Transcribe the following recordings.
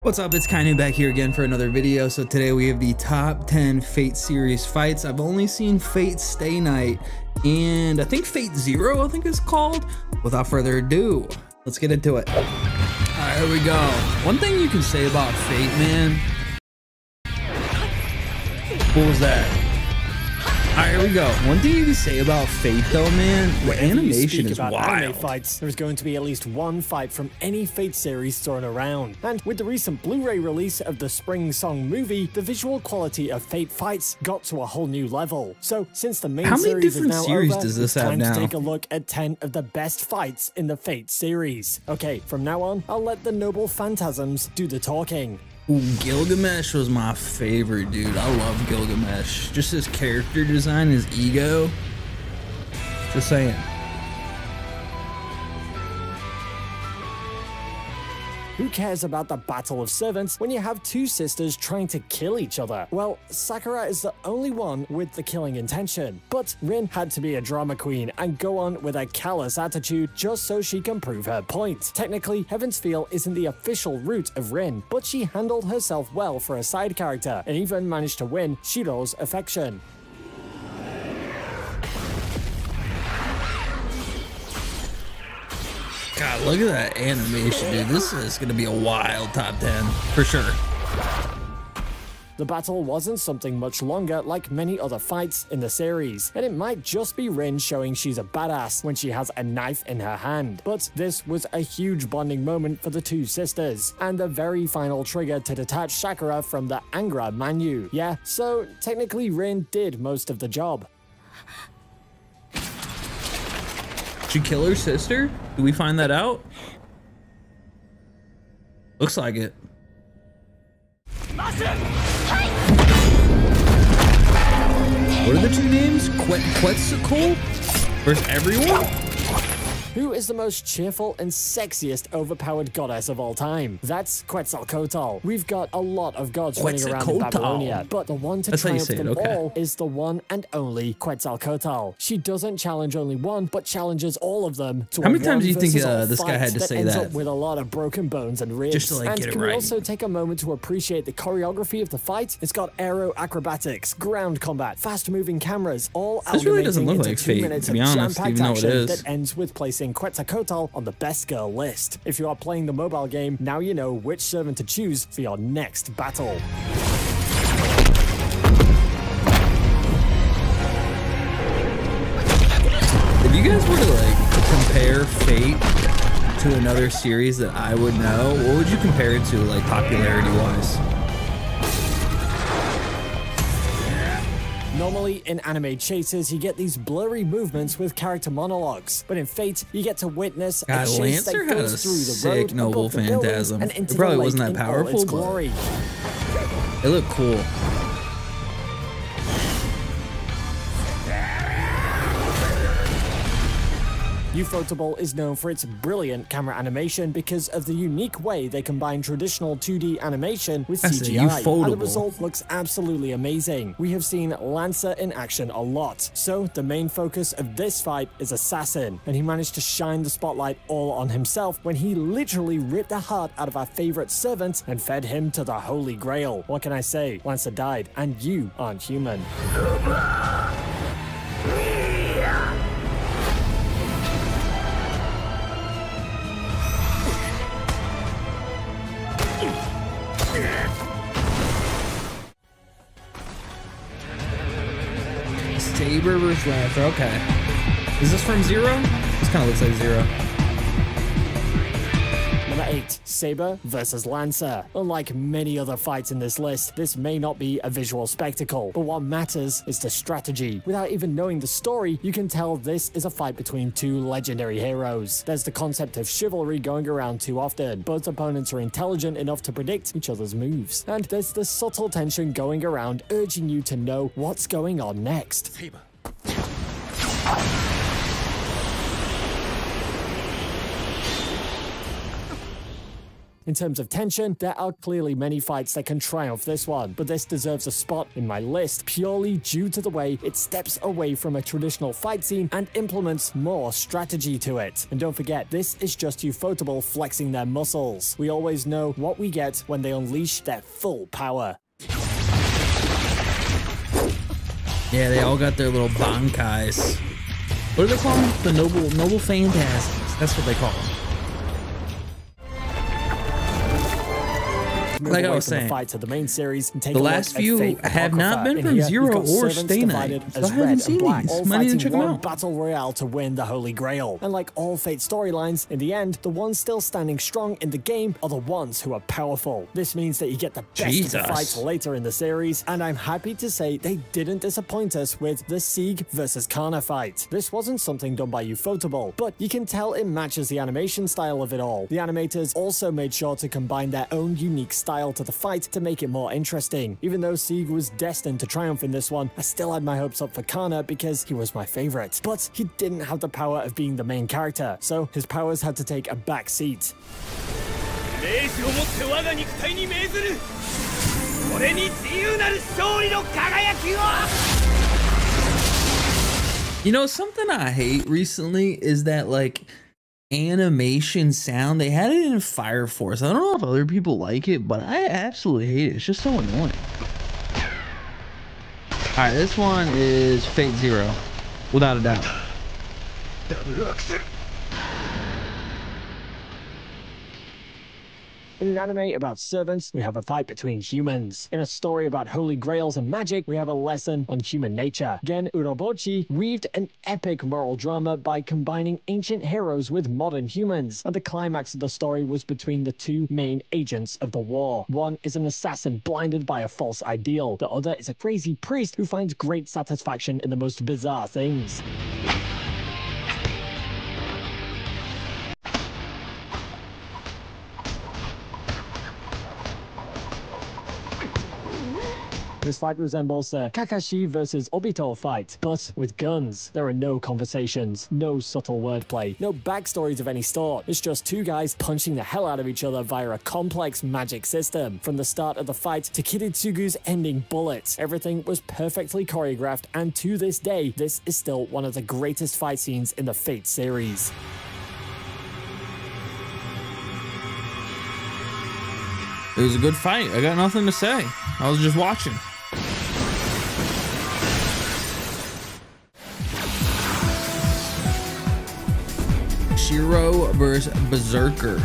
What's up, it's Kainu back here again for another video. So today we have the top 10 Fate series fights. I've only seen Fate Stay Night and I think Fate Zero, I think it's called. Without further ado, let's get into it. All right, here we go. One thing you can say about Fate, man. What was that? All right, here we go. One thing you can say about Fate though, man, the animation is wild. Anime fights, there's going to be at least one fight from any Fate series thrown around. And with the recent Blu-ray release of the Spring Song movie, the visual quality of Fate fights got to a whole new level. So since the main series is now over, it's time to take a look at 10 of the best fights in the Fate series. Okay, from now on, I'll let the noble phantasms do the talking. Ooh, Gilgamesh was my favorite, dude. I love Gilgamesh. Just his character design, his ego. Just saying. Who cares about the Battle of Servants when you have two sisters trying to kill each other? Well, Sakura is the only one with the killing intention. But Rin had to be a drama queen and go on with a callous attitude just so she can prove her point. Technically, Heaven's Feel isn't the official route of Rin, but she handled herself well for a side character and even managed to win Shiro's affection. God, look at that animation, dude. This is going to be a wild top 10, for sure. The battle wasn't something much longer like many other fights in the series, and it might just be Rin showing she's a badass when she has a knife in her hand. But this was a huge bonding moment for the two sisters, and the very final trigger to detach Sakura from the Angra Mainyu. Yeah, so technically Rin did most of the job. She kill her sister? Do we find that out? Looks like it. What are the two names? Quetzalcoatl versus everyone? Who is the most cheerful and sexiest overpowered goddess of all time? That's Quetzalcoatl. We've got a lot of gods running around in Babylonia, but the one to triumph them all is the one and only Quetzalcoatl. She doesn't challenge only one, but challenges all of them to How many times do you think this guy had to say that? Up with a lot of broken bones and ribs. Just to like get it right. Can we also take a moment to appreciate the choreography of the fight? It's got aero acrobatics, ground combat, fast-moving cameras, all this really doesn't look like 2 Fate, minutes to be of honest, even though it is. that ends with placing Quetzalcoatl on the best girl list. If you are playing the mobile game, now you know which servant to choose for your next battle. If you guys were to like compare Fate to another series that I would know, what would you compare it to, like popularity wise? Normally, in anime chases, you get these blurry movements with character monologues, but in Fate, you get to witness a chase that goes through the road, noble phantasm. and into it probably the wasn't that powerful, but glory. It looked cool. Ufotable is known for its brilliant camera animation because of the unique way they combine traditional 2D animation with CGI, and the result looks absolutely amazing. We have seen Lancer in action a lot, so the main focus of this fight is Assassin, and he managed to shine the spotlight all on himself when he literally ripped the heart out of our favorite servant and fed him to the Holy Grail. What can I say? Lancer died, and you aren't human. Saber versus Lancer, okay. Is this from Zero? This kind of looks like Zero. Number 8, Saber versus Lancer. Unlike many other fights in this list, this may not be a visual spectacle, but what matters is the strategy. Without even knowing the story, you can tell this is a fight between two legendary heroes. There's the concept of chivalry going around too often. Both opponents are intelligent enough to predict each other's moves. And there's the subtle tension going around, urging you to know what's going on next. Saber. In terms of tension, there are clearly many fights that can triumph this one, but this deserves a spot in my list purely due to the way it steps away from a traditional fight scene and implements more strategy to it. And don't forget, this is just Ufotable flexing their muscles. We always know what we get when they unleash their full power. Yeah, they all got their little bankais. What do they call them? The noble phantasms. That's what they call them. Like I was saying, the fights of the main series and take the last few have not been from Zero or Stay Night. So I haven't seen these. Might need to check them out. Battle royale to win the Holy Grail. And like all Fate storylines, in the end, the ones still standing strong in the game are the ones who are powerful. This means that you get the best of the fights later in the series, and I'm happy to say they didn't disappoint us with the Sieg versus Kana fight. This wasn't something done by Ufotable, but you can tell it matches the animation style of it all. The animators also made sure to combine their own unique style to the fight to make it more interesting. Even though Sieg was destined to triumph in this one, I still had my hopes up for Kana because he was my favorite. But he didn't have the power of being the main character, so his powers had to take a back seat. You know, something I hate recently is that, like, animation sound, they had it in Fire Force. I don't know if other people like it, but I absolutely hate it. It's just so annoying. Alright, this one is Fate Zero, without a doubt. In an anime about servants, we have a fight between humans. In a story about holy grails and magic, we have a lesson on human nature. Gen Urobuchi weaved an epic moral drama by combining ancient heroes with modern humans. And the climax of the story was between the two main agents of the war. One is an assassin blinded by a false ideal. The other is a crazy priest who finds great satisfaction in the most bizarre things. This fight resembles the Kakashi vs Obito fight, but with guns. There are no conversations, no subtle wordplay, no backstories of any sort. It's just two guys punching the hell out of each other via a complex magic system. From the start of the fight to Kiritsugu's ending bullet, everything was perfectly choreographed, and to this day, this is still one of the greatest fight scenes in the Fate series. It was a good fight. I got nothing to say. I was just watching. Shiro versus Berserker.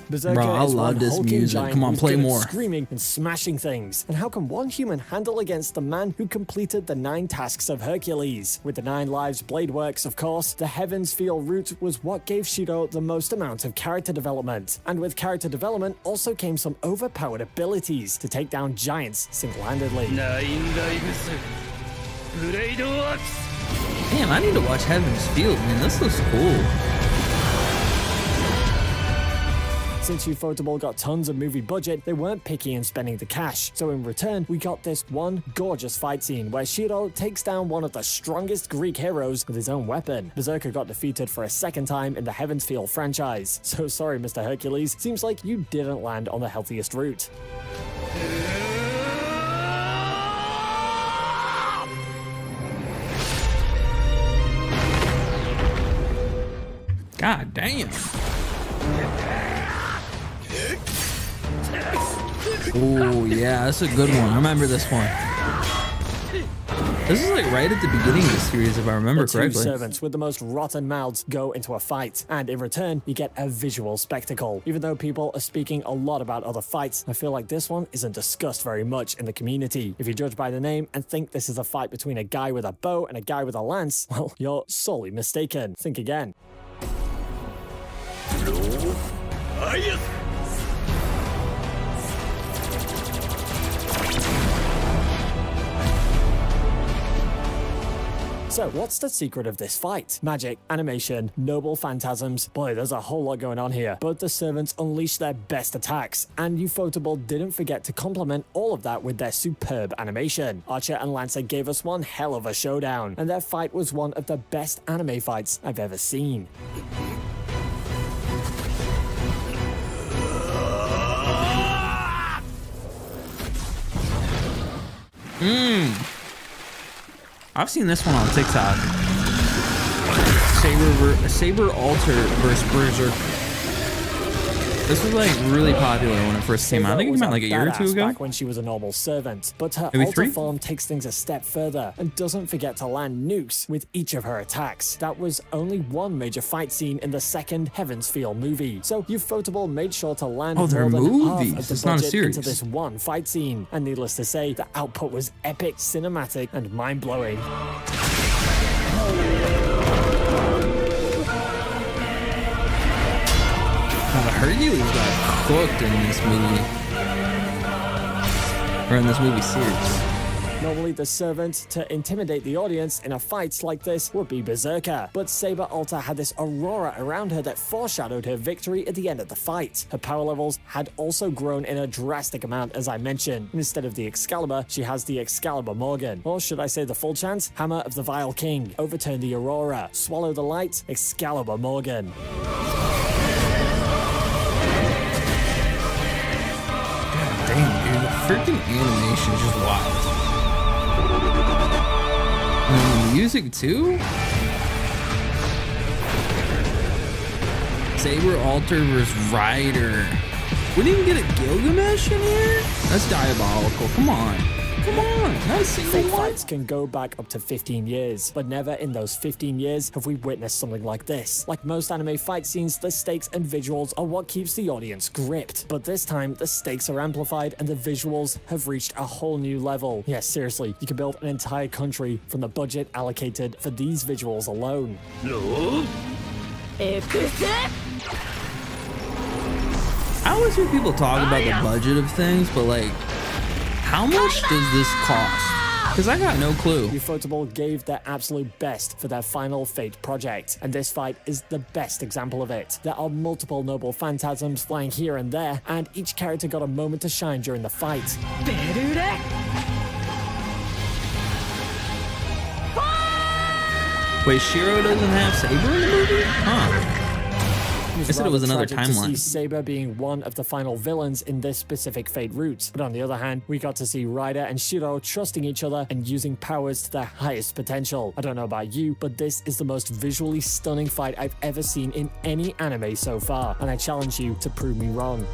Berserker Bro, I love this music. Come on, play more. Screaming and smashing things. And how can one human handle against the man who completed the 9 tasks of Hercules? With the 9 lives blade works, of course, the Heavens Feel route was what gave Shiro the most amount of character development. And with character development also came some overpowered abilities to take down giants single-handedly. Damn, I need to watch Heaven's Feel, man. This looks cool. Since Ufotable got tons of movie budget, they weren't picky in spending the cash. So in return, we got this one gorgeous fight scene where Shiro takes down one of the strongest Greek heroes with his own weapon. Berserker got defeated for a second time in the Heaven's Feel franchise. So sorry, Mr. Hercules. Seems like you didn't land on the healthiest route. God damn. Oh yeah, that's a good one. I remember this one. This is like right at the beginning of the series, if I remember correctly. The 2 servants with the most rotten mouths go into a fight, and in return, you get a visual spectacle. Even though people are speaking a lot about other fights, I feel like this one isn't discussed very much in the community. If you judge by the name and think this is a fight between a guy with a bow and a guy with a lance, well, you're sorely mistaken. Think again. So what's the secret of this fight? Magic, animation, noble phantasms. Boy, there's a whole lot going on here. Both the servants unleashed their best attacks, and Ufotable didn't forget to complement all of that with their superb animation. Archer and Lancer gave us one hell of a showdown, and their fight was one of the best anime fights I've ever seen. I've seen this one on TikTok. Saber Alter versus Berserk. This was like really popular when it first came out. I think it came out like a year or two ago. Back when she was a normal servant, but her alter form takes things a step further and doesn't forget to land nukes with each of her attacks. That was only one major fight scene in the second Heaven's Feel movie, so Ufotable made sure to land more than half of the budget into this one fight scene. And needless to say, the output was epic, cinematic, and mind-blowing. Hercules got cooked in this movie, or in this movie series. Normally the servant to intimidate the audience in a fight like this would be Berserker, but Saber Alter had this aurora around her that foreshadowed her victory at the end of the fight. Her power levels had also grown in a drastic amount, as I mentioned. Instead of the Excalibur, she has the Excalibur Morgan, or should I say the full chant? Hammer of the Vile King. Overturn the Aurora, swallow the light, Excalibur Morgan. Dang, dude, the freaking animation is just wild. And the music too? Saber Alter versus Rider. We didn't even get a Gilgamesh in here? That's diabolical. Come on. Come on, not a single one. Fights can go back up to 15 years, but never in those 15 years have we witnessed something like this. Like most anime fight scenes, the stakes and visuals are what keeps the audience gripped. But this time, the stakes are amplified and the visuals have reached a whole new level. Yes, seriously, you can build an entire country from the budget allocated for these visuals alone. I always hear people talk about the budget of things, but like, how much does this cost? Because I got no clue. Ufotable gave their absolute best for their final Fate project, and this fight is the best example of it. There are multiple noble phantasms flying here and there, and each character got a moment to shine during the fight. Wait, Shiro doesn't have Saber in the movie? Huh. I said it was another timeline. To see Saber being one of the final villains in this specific Fate route. But on the other hand, we got to see Rider and Shiro trusting each other and using powers to their highest potential. I don't know about you, but this is the most visually stunning fight I've ever seen in any anime so far, and I challenge you to prove me wrong.